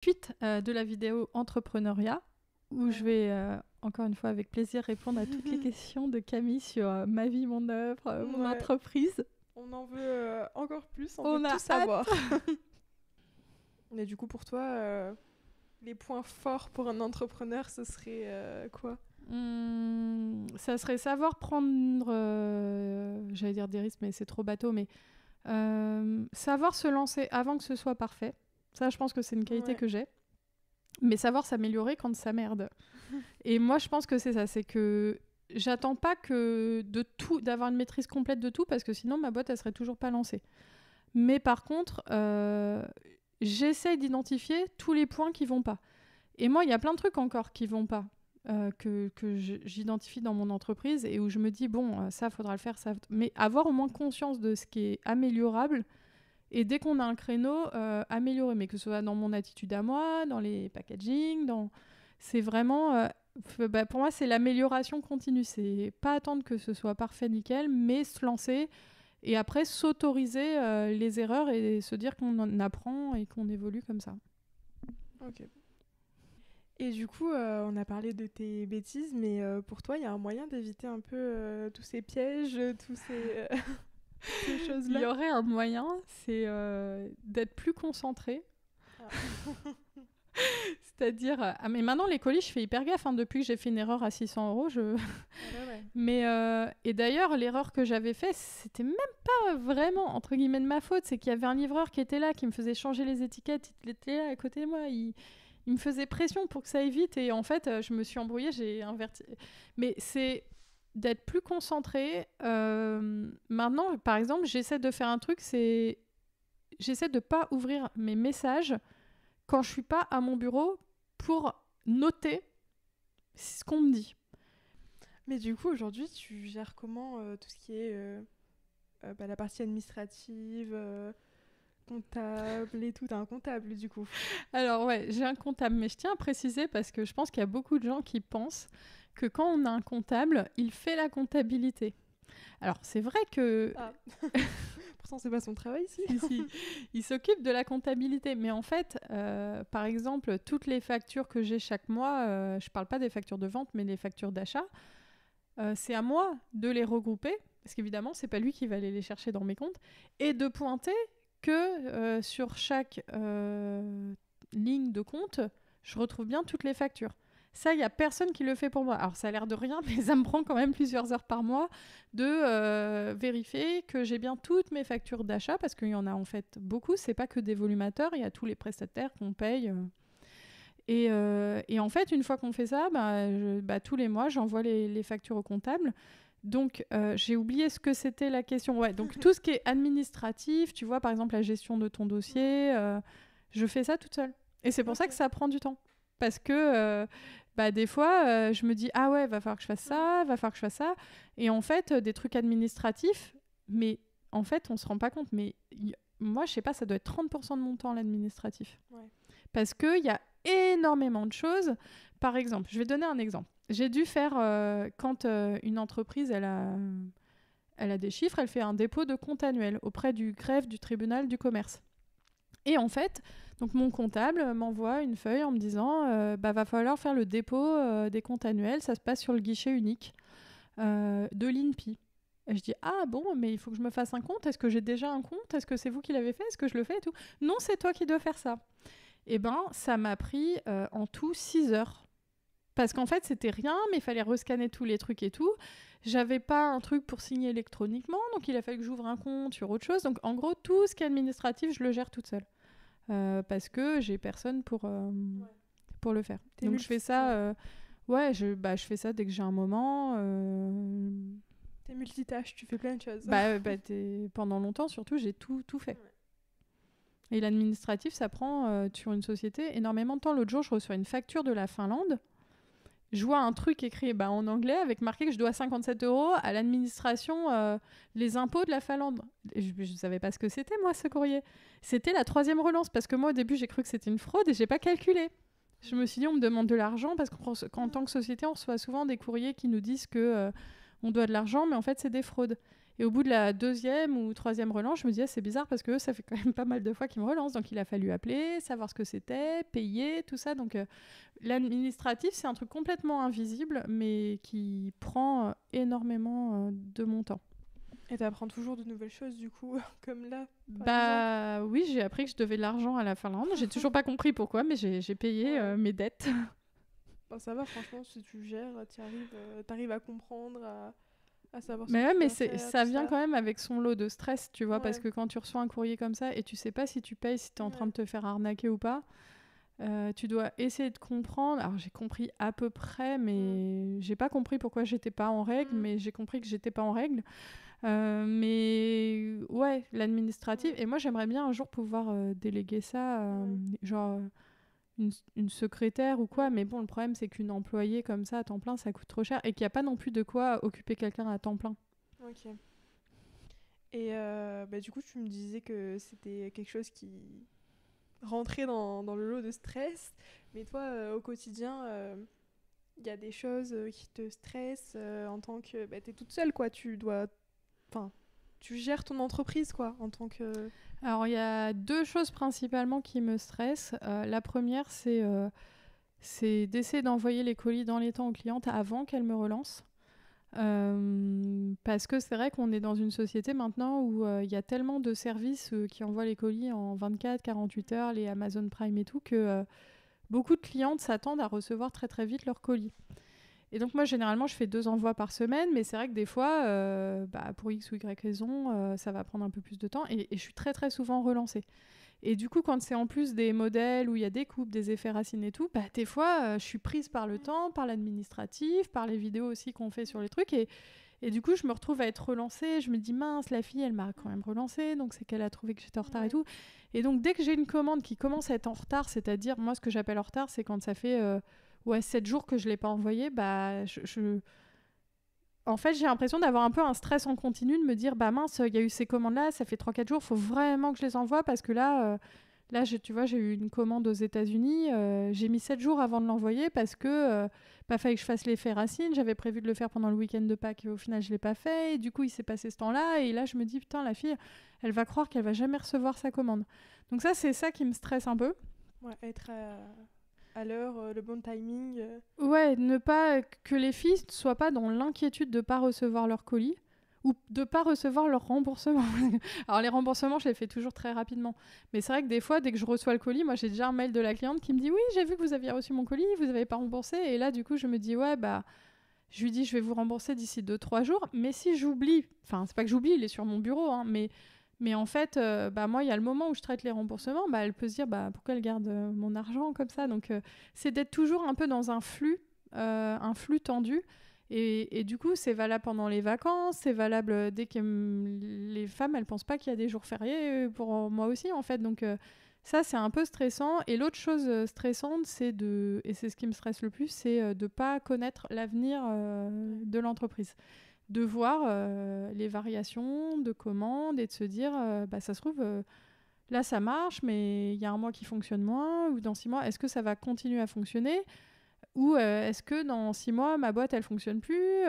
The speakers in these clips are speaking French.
suite de la vidéo entrepreneuriat où je vais encore une fois avec plaisir répondre à toutes les questions de Camille sur ma vie, mon œuvre, mon entreprise. On en veut encore plus, on veut a tout savoir. Mais du coup, pour toi, les points forts pour un entrepreneur, ce serait quoi ? Ça serait savoir prendre, j'allais dire des risques, mais c'est trop bateau, mais savoir se lancer avant que ce soit parfait. Ça, je pense que c'est une qualité que j'ai. Mais savoir s'améliorer quand ça merde. Et moi, je pense que c'est ça. C'est que j'attends pas que d'avoir une maîtrise complète de tout, parce que sinon, ma boîte, elle serait toujours pas lancée. Mais par contre, j'essaye d'identifier tous les points qui vont pas. Et moi, il y a plein de trucs encore qui vont pas, que j'identifie dans mon entreprise et où je me dis, bon, ça, faudra le faire. Ça... Mais avoir au moins conscience de ce qui est améliorable. Et dès qu'on a un créneau, améliorer. Mais que ce soit dans mon attitude à moi, dans les packaging, c'est vraiment... pour moi, c'est l'amélioration continue. C'est pas attendre que ce soit parfait, nickel, mais se lancer et après s'autoriser les erreurs et se dire qu'on en apprend et qu'on évolue comme ça. Ok. Et du coup, on a parlé de tes bêtises, mais pour toi, il y a un moyen d'éviter un peu tous ces pièges, tous ces... ces choses-là. Il y aurait un moyen, c'est d'être plus concentré. C'est-à-dire... mais maintenant, les colis, je fais hyper gaffe. Depuis que j'ai fait une erreur à 600 €, Mais, et d'ailleurs, l'erreur que j'avais faite, c'était même pas vraiment, entre guillemets, de ma faute. C'est qu'il y avait un livreur qui était là, qui me faisait changer les étiquettes. Il était là à côté de moi. Il me faisait pression pour que ça aille vite. Et en fait, je me suis embrouillée, j'ai inverti. Mais c'est... d'être plus concentré. Maintenant, par exemple, j'essaie de faire un truc, c'est... J'essaie de pas ouvrir mes messages quand je suis pas à mon bureau pour noter ce qu'on me dit. Mais du coup, aujourd'hui, tu gères comment tout ce qui est la partie administrative, comptable et tout ? T'as un comptable, du coup ? Alors ouais, j'ai un comptable, mais je tiens à préciser parce que je pense qu'il y a beaucoup de gens qui pensent que quand on a un comptable, il fait la comptabilité. Alors, c'est vrai que... Ah. Pourtant, c'est pas son travail, si. Il s'occupe de la comptabilité. Mais en fait, par exemple, toutes les factures que j'ai chaque mois, je parle pas des factures de vente, mais les factures d'achat, c'est à moi de les regrouper, parce qu'évidemment, c'est pas lui qui va aller les chercher dans mes comptes, et de pointer que sur chaque ligne de compte, je retrouve bien toutes les factures. Ça, il n'y a personne qui le fait pour moi. Alors, ça a l'air de rien, mais ça me prend quand même plusieurs heures par mois de vérifier que j'ai bien toutes mes factures d'achat, parce qu'il y en a en fait beaucoup. C'est pas que des volumateurs, il y a tous les prestataires qu'on paye. Et en fait, une fois qu'on fait ça, tous les mois, j'envoie les factures au comptable. Donc, j'ai oublié ce que c'était la question. Ouais, donc tout ce qui est administratif, tu vois, par exemple, la gestion de ton dossier, je fais ça toute seule. Et c'est pour ça que ça prend du temps. Parce que des fois, je me dis, ah ouais, va falloir que je fasse ça, va falloir que je fasse ça. Et en fait, des trucs administratifs, mais en fait, on se rend pas compte. Mais moi, je sais pas, ça doit être 30% de mon temps, l'administratif. Ouais. Parce qu'il y a énormément de choses. Par exemple, je vais donner un exemple. J'ai dû faire, quand une entreprise, elle a des chiffres, elle fait un dépôt de compte annuel auprès du greffe du tribunal du commerce. Et en fait, donc mon comptable m'envoie une feuille en me disant va falloir faire le dépôt des comptes annuels, ça se passe sur le guichet unique de l'INPI. Et je dis ah bon, mais il faut que je me fasse un compte, est-ce que j'ai déjà un compte, est-ce que c'est vous qui l'avez fait, est-ce que je le fais et tout? Non, c'est toi qui dois faire ça. Et ça m'a pris en tout 6 heures. Parce qu'en fait, c'était rien, mais il fallait rescanner tous les trucs et tout. J'avais pas un truc pour signer électroniquement, donc il a fallu que j'ouvre un compte sur autre chose. Donc en gros, tout ce qui est administratif, je le gère toute seule. Parce que j'ai personne pour le faire. Donc je fais ça... je fais ça dès que j'ai un moment. T'es multitâche, tu fais plein de choses. Pendant longtemps, surtout, j'ai tout fait. Ouais. Et l'administratif, ça prend, sur une société, énormément de temps. L'autre jour, je reçois une facture de la Finlande. Je vois un truc écrit en anglais avec marqué que je dois 57 € à l'administration, les impôts de la Finlande. Et je ne savais pas ce que c'était, moi, ce courrier. C'était la 3e relance, parce que moi, au début, j'ai cru que c'était une fraude et je n'ai pas calculé. Je me suis dit, on me demande de l'argent, parce qu'en tant que société, on reçoit souvent des courriers qui nous disent qu'on doit de l'argent, mais en fait, c'est des fraudes. Et au bout de la 2e ou 3e relance, je me disais, c'est bizarre parce que ça fait quand même pas mal de fois qu'ils me relancent. Donc, il a fallu appeler, savoir ce que c'était, payer, tout ça. Donc, l'administratif, c'est un truc complètement invisible, mais qui prend énormément de mon temps. Et t'apprends toujours de nouvelles choses, du coup, comme là, par exemple. Oui, j'ai appris que je devais de l'argent à la Finlande. J'ai toujours pas compris pourquoi, mais j'ai payé mes dettes. Bon, ça va, franchement, si tu gères, t'arrives à comprendre, à savoir ce Mais que ouais, tu mais dois faire, ça tout vient ça. quand même avec son lot de stress, tu vois, parce Ouais. que quand tu reçois un courrier comme ça et tu sais pas si tu payes, si tu es en train de te faire arnaquer ou pas, tu dois essayer de comprendre. Alors j'ai compris à peu près, mais j'ai pas compris pourquoi j'étais pas en règle, mais j'ai compris que j'étais pas en règle. Mais ouais, l'administratif. Et moi, j'aimerais bien un jour pouvoir déléguer ça, genre une secrétaire ou quoi. Mais bon, le problème, c'est qu'une employée comme ça à temps plein, ça coûte trop cher et qu'il n'y a pas non plus de quoi occuper quelqu'un à temps plein. Ok. Et du coup, tu me disais que c'était quelque chose qui rentrait dans le lot de stress. Mais toi, au quotidien, il y a des choses qui te stressent en tant que... t'es toute seule, quoi. Enfin, tu gères ton entreprise, quoi, en tant que... Alors, il y a 2 choses principalement qui me stressent. La première, c'est d'essayer d'envoyer les colis dans les temps aux clientes avant qu'elles me relancent. Parce que c'est vrai qu'on est dans une société maintenant où il y a tellement de services qui envoient les colis en 24, 48 heures, les Amazon Prime et tout, que beaucoup de clientes s'attendent à recevoir très très vite leurs colis. Et donc moi, généralement, je fais 2 envois par semaine, mais c'est vrai que des fois, pour X ou Y raison, ça va prendre un peu plus de temps et je suis très très souvent relancée. Et du coup, quand c'est en plus des modèles où il y a des coupes, des effets racines et tout, des fois, je suis prise par le temps, par l'administratif, par les vidéos aussi qu'on fait sur les trucs. Et du coup, je me retrouve à être relancée. Je me dis, mince, la fille, elle m'a quand même relancée. Donc, c'est qu'elle a trouvé que j'étais en retard et tout. Et donc, dès que j'ai une commande qui commence à être en retard, c'est-à-dire, moi, ce que j'appelle en retard, c'est quand ça fait 7 jours que je ne l'ai pas envoyé, en fait, j'ai l'impression d'avoir un peu un stress en continu, de me dire, mince, il y a eu ces commandes-là, ça fait 3-4 jours, il faut vraiment que je les envoie parce que là tu vois, j'ai eu une commande aux États-Unis, j'ai mis 7 jours avant de l'envoyer parce que fallait que je fasse l'effet racine, j'avais prévu de le faire pendant le week-end de Pâques et au final, je ne l'ai pas fait. Et du coup, il s'est passé ce temps-là et là, je me dis, putain, la fille, elle va croire qu'elle va jamais recevoir sa commande. Donc ça, c'est ça qui me stresse un peu. Ouais, être à l'heure, le bon timing. Ouais, ne pas que les filles ne soient pas dans l'inquiétude de ne pas recevoir leur colis ou de ne pas recevoir leur remboursement. Alors les remboursements, je les fais toujours très rapidement. Mais c'est vrai que des fois, dès que je reçois le colis, moi j'ai déjà un mail de la cliente qui me dit « Oui, j'ai vu que vous aviez reçu mon colis, vous n'avez pas remboursé. » Et là, du coup, je me dis « Ouais, je lui dis je vais vous rembourser d'ici 2-3 jours. » Mais si j'oublie, enfin c'est pas que j'oublie, il est sur mon bureau, hein, mais en fait, moi, il y a le moment où je traite les remboursements, elle peut se dire pourquoi elle garde mon argent comme ça. Donc, c'est d'être toujours un peu dans un flux tendu. Et du coup, c'est valable pendant les vacances, c'est valable dès que les femmes, elles pensent pas qu'il y a des jours fériés pour moi aussi, en fait. Donc, ça, c'est un peu stressant. Et l'autre chose stressante, et c'est ce qui me stresse le plus, c'est de pas connaître l'avenir de l'entreprise. De voir les variations de commandes et de se dire, ça se trouve, là ça marche, mais il y a un mois qui fonctionne moins, ou dans 6 mois, est-ce que ça va continuer à fonctionner ? Ou est-ce que dans 6 mois, ma boîte, elle fonctionne plus ?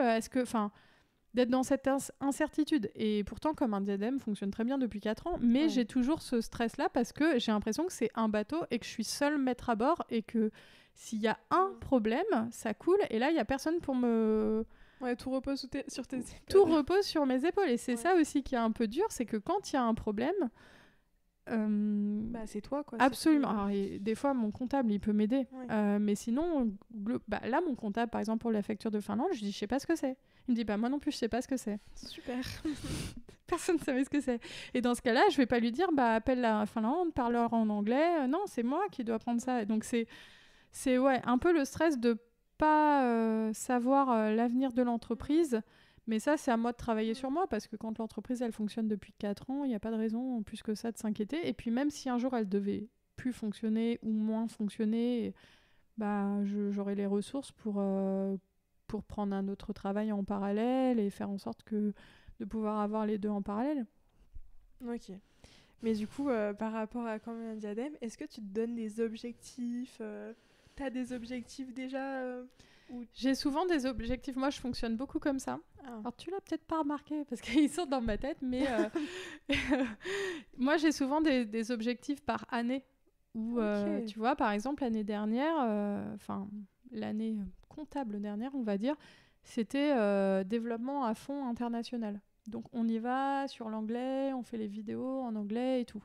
D'être dans cette incertitude. Et pourtant, comme un diadème fonctionne très bien depuis 4 ans, mais j'ai toujours ce stress-là parce que j'ai l'impression que c'est un bateau et que je suis seule maître à bord et que s'il y a un problème, ça coule et là, il n'y a personne pour me... Ouais, tout repose sur tes épaules. Tout repose sur mes épaules. Et c'est ça aussi qui est un peu dur, c'est que quand il y a un problème... c'est toi, quoi. Absolument. Alors, des fois, mon comptable, il peut m'aider. Mais sinon, là, mon comptable, par exemple, pour la facture de Finlande, je dis, je sais pas ce que c'est. Il me dit, moi non plus, je sais pas ce que c'est. Super. Personne ne savait ce que c'est. Et dans ce cas-là, je vais pas lui dire, appelle la Finlande, parle-leur en anglais. Non, c'est moi qui dois prendre ça. Et donc, c'est un peu le stress de pas savoir l'avenir de l'entreprise. Mais ça, c'est à moi de travailler sur moi parce que quand l'entreprise, elle fonctionne depuis 4 ans, il n'y a pas de raison plus que ça de s'inquiéter. Et puis même si un jour, elle devait plus fonctionner ou moins fonctionner, j'aurai les ressources pour prendre un autre travail en parallèle et faire en sorte de pouvoir avoir les deux en parallèle. Ok. Mais du coup, par rapport à quand même un diadème, est-ce que tu te donnes des objectifs T'as des objectifs déjà J'ai souvent des objectifs. Moi, je fonctionne beaucoup comme ça. Alors, tu l'as peut-être pas remarqué parce qu'ils sont dans ma tête, mais moi, j'ai souvent des objectifs par année. Où, tu vois, par exemple, l'année dernière, l'année comptable dernière, on va dire, c'était développement à fond international. Donc, on y va sur l'anglais, on fait les vidéos en anglais et tout.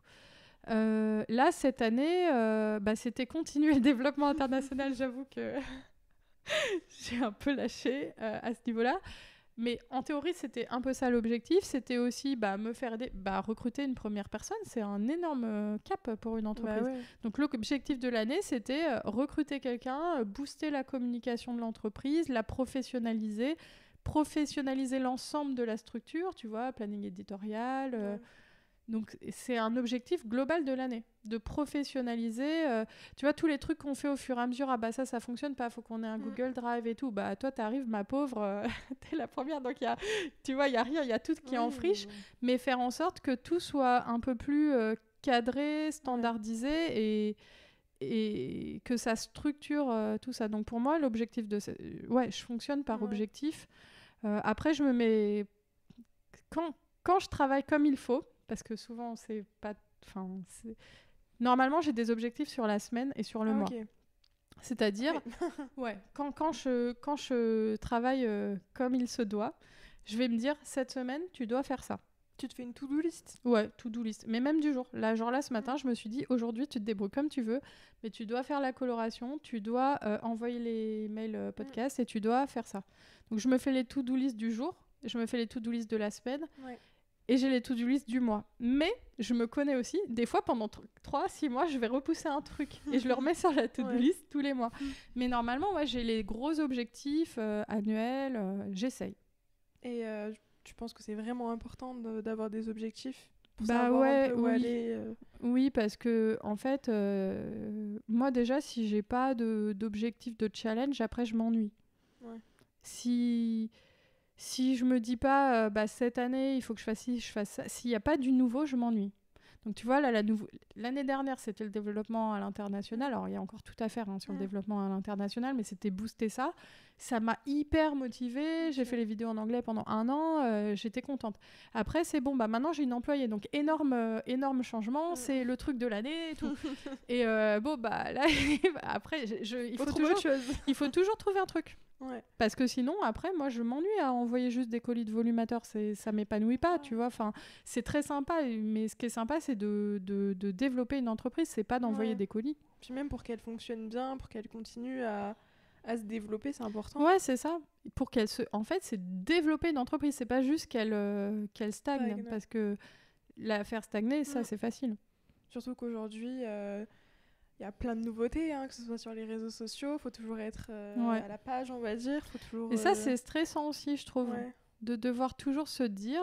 Là, cette année, c'était continuer le développement international. J'avoue que j'ai un peu lâché à ce niveau-là. Mais en théorie, c'était un peu ça l'objectif. C'était aussi me faire aider, recruter une première personne. C'est un énorme cap pour une entreprise. Ouais. Donc l'objectif de l'année, c'était recruter quelqu'un, booster la communication de l'entreprise, la professionnaliser l'ensemble de la structure, tu vois, planning éditorial. Donc, c'est un objectif global de l'année, de professionnaliser. Tu vois, tous les trucs qu'on fait au fur et à mesure, ça fonctionne pas, faut qu'on ait un Google Drive et tout. Toi, t'arrives, ma pauvre, t'es la première. Donc, tu vois, il y a rien, il y a tout qui est en friche. Mais faire en sorte que tout soit un peu plus cadré, standardisé et que ça structure tout ça. Donc, pour moi, l'objectif je fonctionne par objectif. Après, je me mets... Quand je travaille comme il faut, parce que souvent, c'est pas... Normalement, j'ai des objectifs sur la semaine et sur le mois. C'est-à-dire, quand je travaille comme il se doit, je vais me dire, cette semaine, tu dois faire ça. Tu te fais une to-do list? Ouais, to-do list. Mais même du jour. Là, ce matin, je me suis dit, aujourd'hui, tu te débrouilles comme tu veux, mais tu dois faire la coloration, tu dois envoyer les mails podcast et tu dois faire ça. Donc, je me fais les to-do list du jour, je me fais les to-do list de la semaine. Et j'ai les to-do list du mois. Mais je me connais aussi. Des fois, pendant 3-6 mois, je vais repousser un truc. Et je le remets sur la to-do list tous les mois. Mais normalement, j'ai les gros objectifs annuels. J'essaye. Et tu penses que c'est vraiment important d'avoir des objectifs pour savoir un peu où aller Oui, parce que, en fait, moi, déjà, si j'ai pas d'objectif de challenge, après, je m'ennuie. Si je me dis pas, cette année, il faut que je fasse ci, je fasse ça. S'il n'y a pas du nouveau, je m'ennuie. Donc, tu vois, là, l'année dernière, c'était le développement à l'international. Alors, il y a encore tout à faire sur le développement à l'international, mais c'était booster ça. Ça m'a hyper motivée. J'ai fait les vidéos en anglais pendant 1 an. J'étais contente. Après, c'est bon, maintenant, j'ai une employée. Donc, énorme changement. C'est le truc de l'année et tout. Et là, après, il faut toujours trouver un truc. Parce que sinon, après, moi, je m'ennuie à envoyer juste des colis de volumateur. Ça m'épanouit pas, tu vois. Enfin, c'est très sympa, mais ce qui est sympa, c'est de développer une entreprise. C'est pas d'envoyer des colis. Puis même pour qu'elle fonctionne bien, pour qu'elle continue à se développer, c'est important. Ouais, c'est ça. En fait, c'est développer une entreprise. C'est pas juste qu'elle stagne. Parce que la faire stagner, ça, c'est facile. Surtout qu'aujourd'hui... il y a plein de nouveautés, que ce soit sur les réseaux sociaux. Il faut toujours être à la page, on va dire. Et ça, c'est stressant aussi, je trouve. De devoir toujours se dire...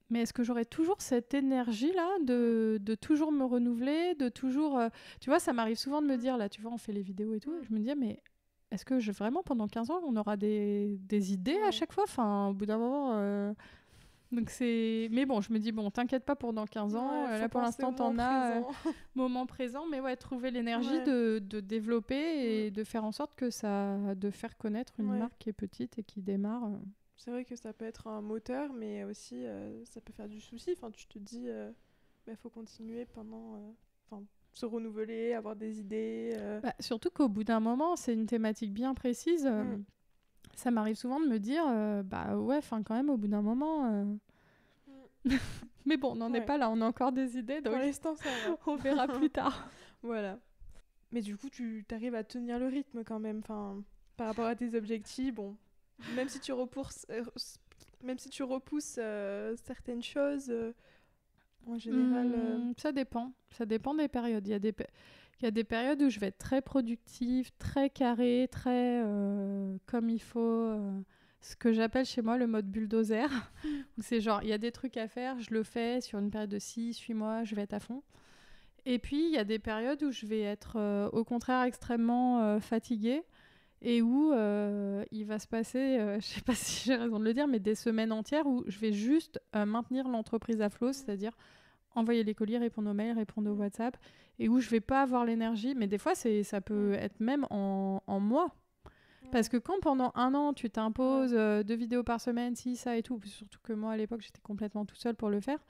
mais est-ce que j'aurai toujours cette énergie-là de toujours me renouveler, de toujours... Tu vois, ça m'arrive souvent de me dire, là, tu vois, on fait les vidéos et tout. Et je me dis, mais est-ce que vraiment, pendant 15 ans, on aura des idées à chaque fois? Enfin, au bout d'un moment... Donc mais bon, je me dis, t'inquiète pas pour dans 15 ans. Là, pour l'instant, t'en as moment présent. Mais trouver l'énergie de développer et de faire en sorte de faire connaître une marque qui est petite et qui démarre. C'est vrai que ça peut être un moteur, mais aussi, ça peut faire du souci. Enfin, tu te dis, faut continuer se renouveler, avoir des idées. Surtout qu'au bout d'un moment, c'est une thématique bien précise. Ça m'arrive souvent de me dire, quand même, au bout d'un moment... Mais bon, on n'en est pas là, on a encore des idées, donc pour l'instant, ça va. On verra plus tard. Voilà. Mais du coup, tu arrives à tenir le rythme quand même, par rapport à tes objectifs, même si tu repousses certaines choses, en général... Ça dépend des périodes. Il y a des périodes où je vais être très productive, très carrée, très comme il faut, ce que j'appelle chez moi le mode bulldozer, où c'est genre, il y a des trucs à faire, je le fais sur une période de 6-8 mois, je vais être à fond. Et puis, il y a des périodes où je vais être au contraire extrêmement fatiguée et où il va se passer, je ne sais pas si j'ai raison de le dire, mais des semaines entières où je vais juste maintenir l'entreprise à flot, c'est-à-dire envoyer les colis, répondre aux mails, répondre aux WhatsApp, et où je vais pas avoir l'énergie. Mais des fois, ça peut être même en mois. Parce que quand pendant 1 an, tu t'imposes 2 vidéos par semaine, ci, ça et tout, surtout que moi, à l'époque, j'étais complètement tout seul pour le faire,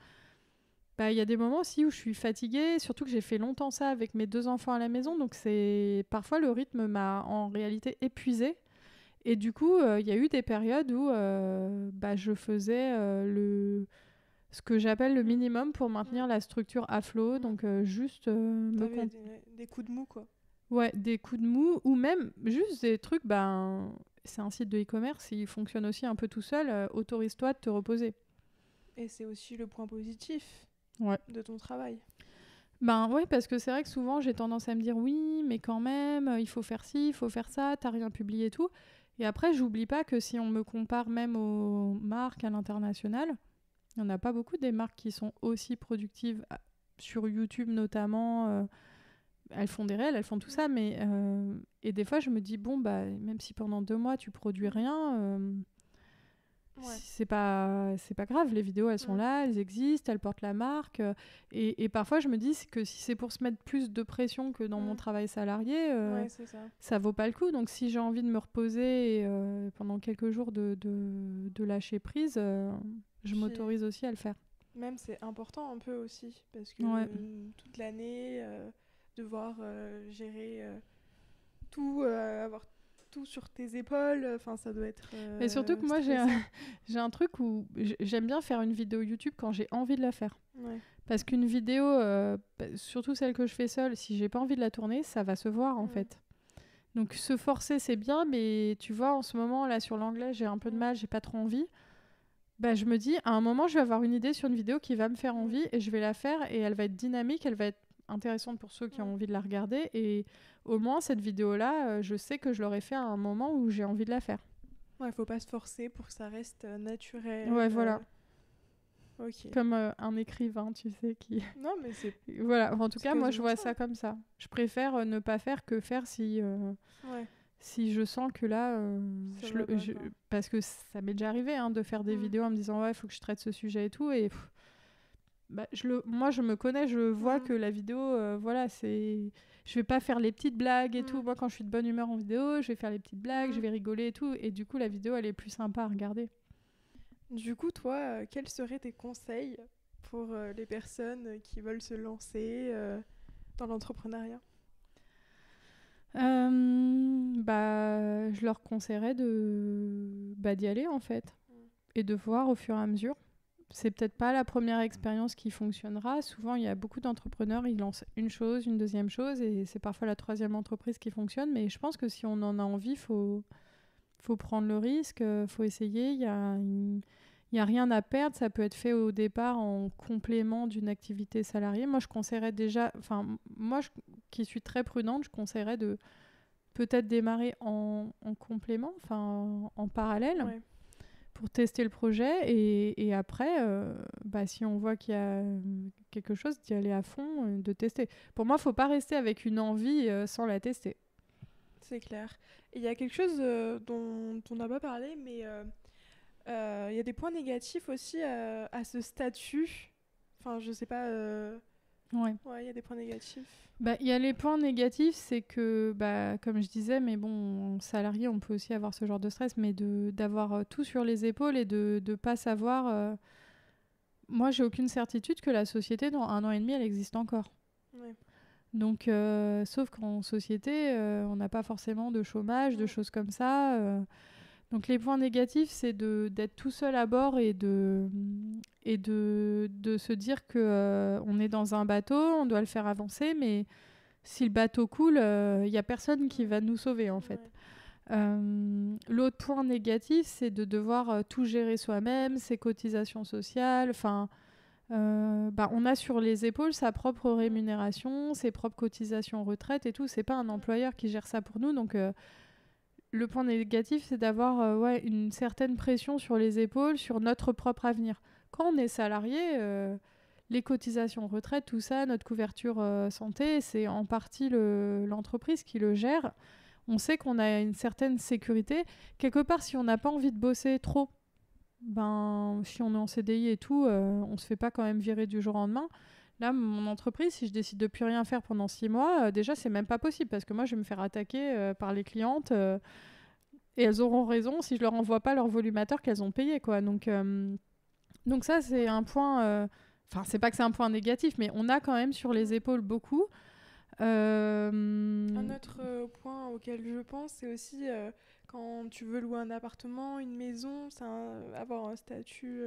bah, y a des moments aussi où je suis fatiguée, surtout que j'ai fait longtemps ça avec mes 2 enfants à la maison, donc parfois le rythme m'a en réalité épuisée. Et du coup, il y a eu des périodes où bah, je faisais ce que j'appelle le minimum pour maintenir la structure à flot, donc juste T'avais des coups de mou, quoi. Ouais, des coups de mou, ou même juste des trucs, ben, c'est un site de e-commerce, il fonctionne aussi un peu tout seul, autorise-toi de te reposer. Et c'est aussi le point positif de ton travail. Ben ouais, parce que c'est vrai que souvent j'ai tendance à me dire oui, mais quand même, il faut faire ci, il faut faire ça, t'as rien publié et tout. Et après, j'oublie pas que si on me compare même aux marques à l'international, il n'y en a pas beaucoup des marques qui sont aussi productives sur YouTube notamment. Elles font des réels, elles font tout ça, mais et des fois je me dis bon bah même si pendant 2 mois tu produis rien, c'est pas grave, les vidéos elles sont là, elles existent, elles portent la marque, et parfois je me dis que si c'est pour se mettre plus de pression que dans mon travail salarié, ça vaut pas le coup. Donc si j'ai envie de me reposer et pendant quelques jours de lâcher prise, je m'autorise aussi à le faire. Même c'est important un peu aussi parce que toute l'année devoir gérer tout, avoir tout sur tes épaules, enfin ça doit être mais surtout que moi j'ai un truc où j'aime bien faire une vidéo YouTube quand j'ai envie de la faire. Parce qu'une vidéo, surtout celle que je fais seule, si j'ai pas envie de la tourner, ça va se voir en fait. Donc se forcer c'est bien, mais tu vois en ce moment là sur l'anglais j'ai un peu de mal, j'ai pas trop envie. Bah, je me dis à un moment je vais avoir une idée sur une vidéo qui va me faire envie et je vais la faire et elle va être dynamique, elle va être intéressante pour ceux qui ont envie de la regarder, et au moins cette vidéo là je sais que je l'aurais fait à un moment où j'ai envie de la faire. Ouais, faut pas se forcer pour que ça reste naturel. Ouais, voilà. Ok. Comme un écrivain, tu sais, qui... Non, mais c'est... Voilà, en tout cas, moi, je vois ça comme ça. Je préfère ne pas faire que faire si je sens que là... parce que ça m'est déjà arrivé de faire des vidéos en me disant « Ouais, il faut que je traite ce sujet et tout », et... moi, je me connais, je vois que la vidéo, voilà, c'est... Je vais pas faire les petites blagues et tout. Moi, quand je suis de bonne humeur en vidéo, je vais faire les petites blagues, je vais rigoler et tout. Et du coup, la vidéo, elle est plus sympa à regarder. Du coup, toi, quels seraient tes conseils pour les personnes qui veulent se lancer dans l'entrepreneuriat ? Je leur conseillerais d'y aller, en fait. Et de voir au fur et à mesure. C'est peut-être pas la première expérience qui fonctionnera. Souvent, il y a beaucoup d'entrepreneurs, ils lancent une chose, une deuxième chose, et c'est parfois la troisième entreprise qui fonctionne. Mais je pense que si on en a envie, faut prendre le risque, faut essayer. Il y a rien à perdre. Ça peut être fait au départ en complément d'une activité salariée. Moi, je conseillerais déjà... Enfin, moi, qui suis très prudente, je conseillerais de peut-être démarrer en complément, enfin, en parallèle. Ouais. Pour tester le projet, et après, si on voit qu'il y a quelque chose, d'y aller à fond, de tester. Pour moi, il ne faut pas rester avec une envie sans la tester. C'est clair. Il y a quelque chose dont on n'a pas parlé, mais il y a des points négatifs aussi à ce statut. Enfin, je sais pas... Ouais, il y a des points négatifs. Il y a les points négatifs, c'est que, comme je disais, mais bon, en salarié, on peut aussi avoir ce genre de stress, mais d'avoir tout sur les épaules et de ne pas savoir... Moi, j'ai aucune certitude que la société, dans 1 an et demi, elle existe encore. Ouais. Donc, sauf qu'en société, on n'a pas forcément de chômage, de choses comme ça. Donc, les points négatifs, c'est d'être tout seul à bord et de se dire qu'on est dans un bateau, on doit le faire avancer, mais si le bateau coule, il n'y a personne qui va nous sauver, en fait. L'autre point négatif, c'est de devoir tout gérer soi-même, ses cotisations sociales, enfin... on a sur les épaules sa propre rémunération, ses propres cotisations retraite et tout. C'est pas un employeur qui gère ça pour nous. Donc, le point négatif, c'est d'avoir une certaine pression sur les épaules, sur notre propre avenir. Quand on est salarié, les cotisations retraite, tout ça, notre couverture santé, c'est en partie l'entreprise qui le gère. On sait qu'on a une certaine sécurité. Quelque part, si on n'a pas envie de bosser trop, si on est en CDI et tout, on se fait pas quand même virer du jour au lendemain. Là, mon entreprise, si je décide de plus rien faire pendant 6 mois, déjà, c'est même pas possible parce que moi, je vais me faire attaquer par les clientes. Et elles auront raison si je leur envoie pas leur volumateur qu'elles ont payé, quoi. Donc ça, c'est un point... Enfin, c'est pas que c'est un point négatif, mais on a quand même sur les épaules beaucoup. Un autre point auquel je pense, c'est aussi quand tu veux louer un appartement, une maison, avoir un statut...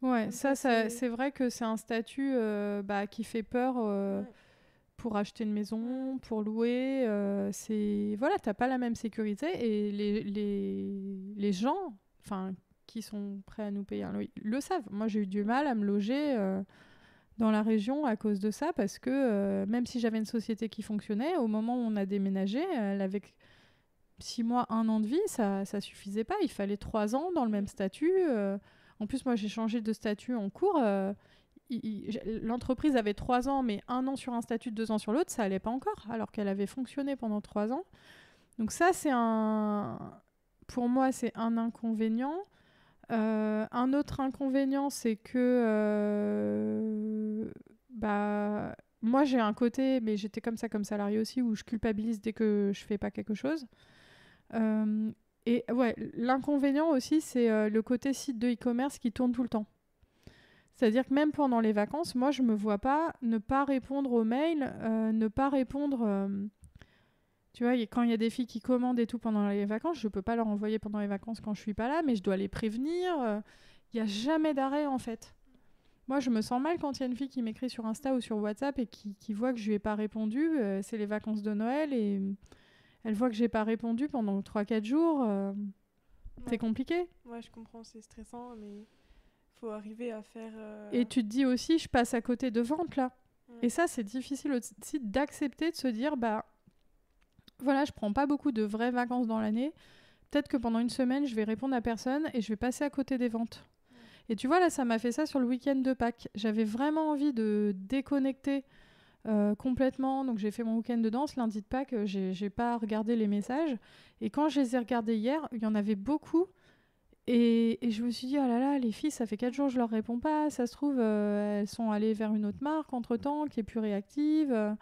Ouais, c'est vrai que c'est un statut qui fait peur pour acheter une maison, pour louer. Voilà, t'as pas la même sécurité et les gens qui sont prêts à nous payer un loyer le savent. Moi, j'ai eu du mal à me loger dans la région à cause de ça parce que même si j'avais une société qui fonctionnait, au moment où on a déménagé, elle avait 6 mois, 1 an de vie, ça suffisait pas. Il fallait 3 ans dans le même statut. En plus, moi, j'ai changé de statut en cours. L'entreprise avait 3 ans, mais 1 an sur un statut, 2 ans sur l'autre, ça allait pas encore, alors qu'elle avait fonctionné pendant 3 ans. Donc ça, pour moi, c'est un inconvénient. Un autre inconvénient, c'est que moi, j'ai un côté, mais j'étais comme ça comme salarié aussi, où je culpabilise dès que je fais pas quelque chose. Et ouais, l'inconvénient aussi, c'est le côté site de e-commerce qui tourne tout le temps. C'est-à-dire que même pendant les vacances, moi, je me vois pas ne pas répondre aux mails, ne pas répondre... tu vois, quand il y a des filles qui commandent et tout pendant les vacances, je peux pas leur envoyer pendant les vacances quand je suis pas là, mais je dois les prévenir. Il y a jamais d'arrêt, en fait. Moi, je me sens mal quand il y a une fille qui m'écrit sur Insta ou sur WhatsApp et qui voit que je lui ai pas répondu. C'est les vacances de Noël et elle voit que j'ai pas répondu pendant 3-4 jours. C'est compliqué. Ouais, je comprends, c'est stressant, mais faut arriver à faire... Et tu te dis aussi, je passe à côté de ventes, là. Et ça, c'est difficile aussi d'accepter, de se dire, voilà, je prends pas beaucoup de vraies vacances dans l'année. Peut-être que pendant une semaine, je vais répondre à personne et je vais passer à côté des ventes. Et tu vois, là, ça m'a fait ça sur le week-end de Pâques. J'avais vraiment envie de déconnecter complètement. Donc, j'ai fait mon week-end de danse. Lundi de Pâques, j'ai pas regardé les messages. Et quand je les ai regardés hier, il y en avait beaucoup. Et je me suis dit, oh là là, les filles, ça fait 4 jours que je leur réponds pas. Ça se trouve, elles sont allées vers une autre marque entre-temps, qui est plus réactive.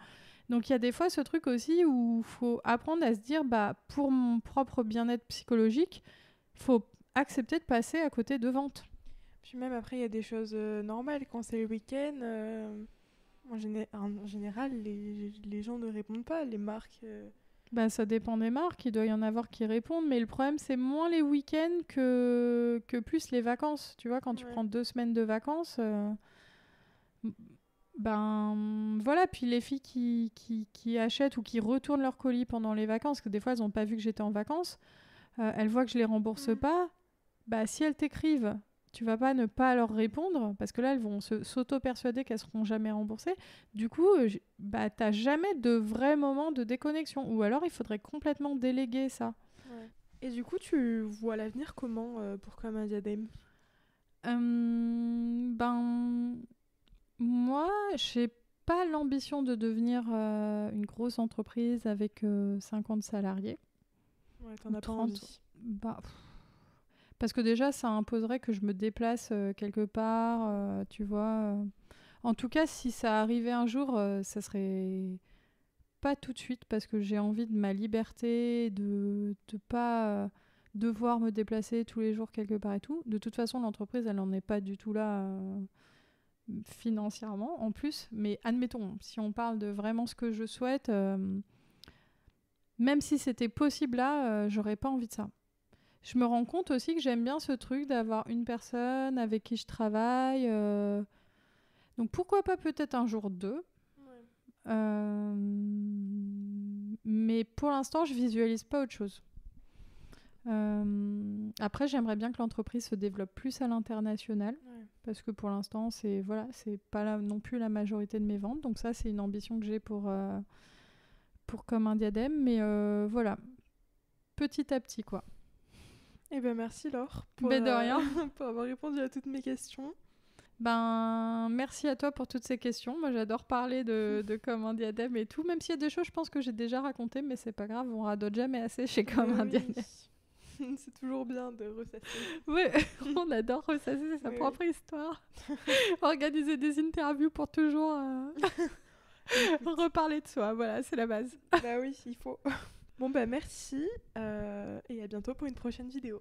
Donc, il y a des fois ce truc aussi où il faut apprendre à se dire, pour mon propre bien-être psychologique, il faut accepter de passer à côté de ventes. Puis même après, il y a des choses normales. Quand c'est le week-end, en général, les gens ne répondent pas. Les marques... Ça dépend des marques. Il doit y en avoir qui répondent. Mais le problème, c'est moins les week-ends que plus les vacances. Tu vois, quand tu prends 2 semaines de vacances... voilà, puis les filles qui achètent ou qui retournent leur colis pendant les vacances, parce que des fois elles n'ont pas vu que j'étais en vacances, elles voient que je les rembourse pas, si elles t'écrivent, tu vas pas ne pas leur répondre, parce que là elles vont s'auto-persuader qu'elles seront jamais remboursées. Du coup, t'as jamais de vrai moment de déconnexion, ou alors il faudrait complètement déléguer ça. Ouais. Et du coup, tu vois l'avenir comment pour Comme un diadème? Moi, j'ai pas l'ambition de devenir une grosse entreprise avec 50 salariés. Ouais, t'en as 30. Pas envie. Parce que déjà, ça imposerait que je me déplace quelque part, tu vois. En tout cas, si ça arrivait un jour, ça serait pas tout de suite parce que j'ai envie de ma liberté, de pas devoir me déplacer tous les jours quelque part et tout. De toute façon, l'entreprise, elle n'en est pas du tout là financièrement en plus. Mais admettons, si on parle de vraiment ce que je souhaite, même si c'était possible là, j'aurais pas envie de ça. Je me rends compte aussi que j'aime bien ce truc d'avoir une personne avec qui je travaille. Donc pourquoi pas peut-être un jour 2. Ouais. Mais pour l'instant, je visualise pas autre chose. Après, j'aimerais bien que l'entreprise se développe plus à l'international. Ouais. Parce que pour l'instant, c'est pas là non plus la majorité de mes ventes. Donc ça, c'est une ambition que j'ai pour Comme un diadème. Mais voilà, petit à petit, quoi. Eh ben merci Laure pour, de rien. pour avoir répondu à toutes mes questions. Merci à toi pour toutes ces questions. Moi, j'adore parler de Comme un diadème et tout. Même s'il y a des choses, je pense que j'ai déjà racontées, mais c'est pas grave, on radote jamais assez chez Comme un diadème. C'est toujours bien de ressasser. Oui, on adore ressasser sa propre histoire. Organiser des interviews pour toujours reparler de soi, voilà, c'est la base. Bah oui, il faut. Bon, bah merci et à bientôt pour une prochaine vidéo.